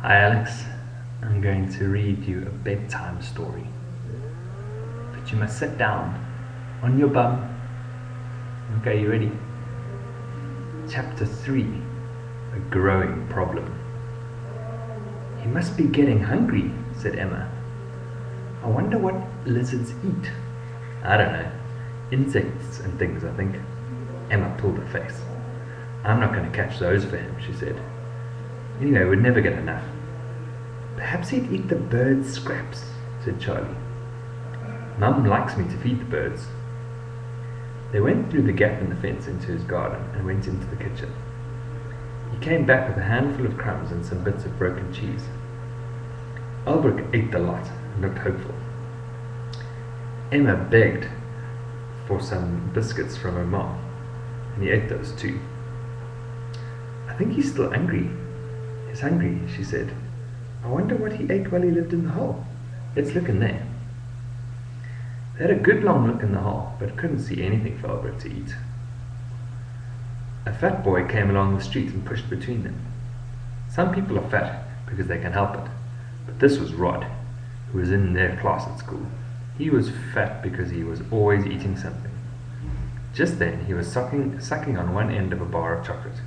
Hi Alex, I'm going to read you a bedtime story. But you must sit down on your bum. Okay, you ready? Chapter 3, A Growing Problem. He must be getting hungry, said Emma. I wonder what lizards eat. I don't know. Insects and things, I think. Emma pulled her face. I'm not going to catch those for him, she said. Anyway, we'd never get enough. Perhaps he'd eat the birds' scraps, said Charlie. Mum likes me to feed the birds. They went through the gap in the fence into his garden and went into the kitchen. He came back with a handful of crumbs and some bits of broken cheese. Albrecht ate the lot and looked hopeful. Emma begged for some biscuits from her mom, and he ate those too. I think he's still hungry. He's hungry, she said. I wonder what he ate while he lived in the hole. Let's look in there. They had a good long look in the hole, but couldn't see anything for Albert to eat. A fat boy came along the street and pushed between them. Some people are fat because they can help it, but this was Rod, who was in their class at school. He was fat because he was always eating something. Just then he was sucking on one end of a bar of chocolate.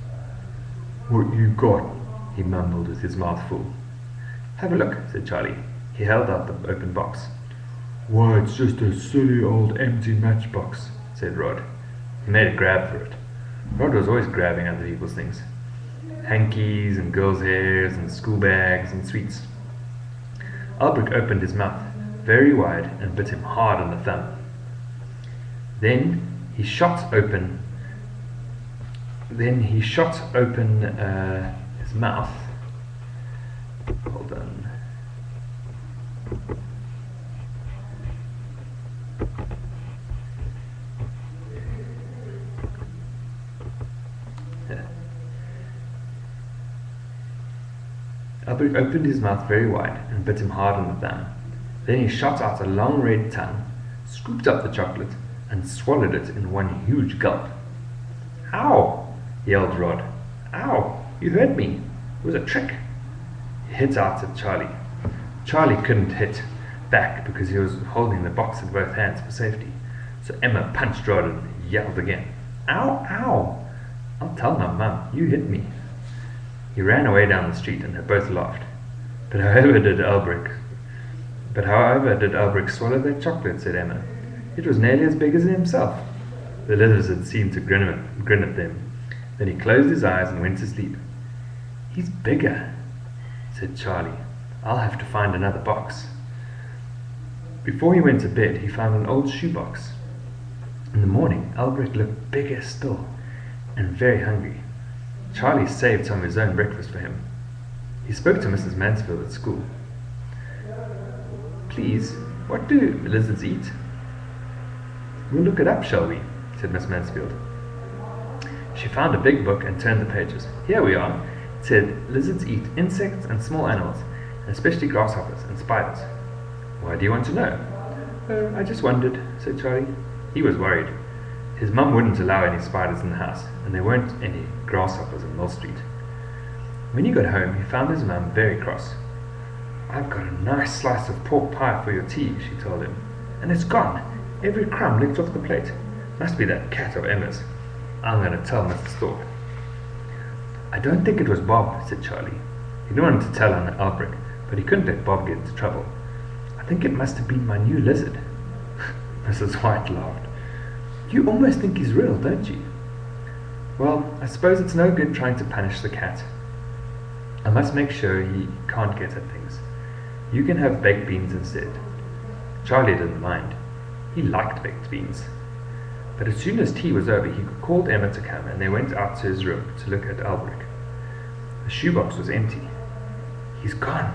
What you got? He mumbled with his mouth full. Have a look, said Charlie. He held out the open box. Why, it's just a silly old empty matchbox, said Rod. He made a grab for it. Rod was always grabbing other people's things. Hankies and girls' hairs and school bags and sweets. Albrecht opened his mouth very wide and bit him hard on the thumb. Then he shot open his mouth. Hold on. Albert opened his mouth very wide and bit him hard on the thumb. Then he shot out a long red tongue, scooped up the chocolate, and swallowed it in one huge gulp. Ow! Yelled Rod. Ow! You hurt me. It was a trick. He hit out at Charlie. Charlie couldn't hit back because he was holding the box in both hands for safety. So Emma punched Rod and yelled again. Ow! Ow! I'll tell my mum. You hit me. He ran away down the street and they both laughed. But however did Albrecht swallow that chocolate, said Emma. It was nearly as big as himself. The lizard seemed to grin at them. Then he closed his eyes and went to sleep. He's bigger, said Charlie. I'll have to find another box. Before he went to bed, he found an old shoebox. In the morning, Albrecht looked bigger still and very hungry. Charlie saved some of his own breakfast for him. He spoke to Mrs. Mansfield at school. Please, what do lizards eat? We'll look it up, shall we? Said Miss Mansfield. She found a big book and turned the pages. Here we are. It said, lizards eat insects and small animals, and especially grasshoppers and spiders. Why do you want to know? I just wondered, said Charlie. He was worried. His mum wouldn't allow any spiders in the house, and there weren't any grasshoppers in Mill Street. When he got home, he found his mum very cross. I've got a nice slice of pork pie for your tea, she told him. And it's gone. Every crumb licked off the plate. Must be that cat of Emma's. I'm going to tell Mrs. Thorpe. I don't think it was Bob, said Charlie. He didn't want to tell on Albrecht, but he couldn't let Bob get into trouble. I think it must have been my new lizard. Mrs. White laughed. You almost think he's real, don't you? Well, I suppose it's no good trying to punish the cat. I must make sure he can't get at things. You can have baked beans instead. Charlie didn't mind. He liked baked beans. But as soon as tea was over, he called Emma to come, and they went out to his room to look at Albrecht. The shoebox was empty. He's gone,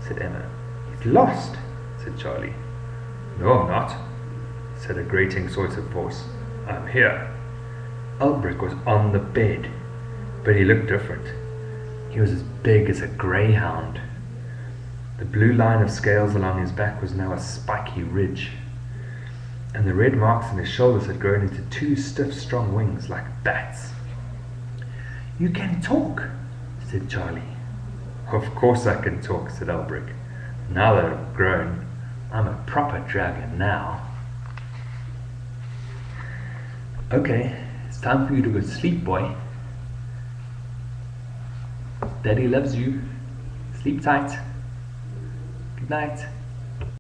said Emma. He's lost, said Charlie. No, I'm not, said a grating sort of voice. I'm here. Albrecht was on the bed, but he looked different. He was as big as a greyhound. The blue line of scales along his back was now a spiky ridge, and the red marks on his shoulders had grown into two stiff, strong wings like bats. You can talk, said Charlie. Of course I can talk, said Elbrick. Now that I've grown, I'm a proper dragon now. Okay, it's time for you to go to sleep, boy. Daddy loves you. Sleep tight. Good night.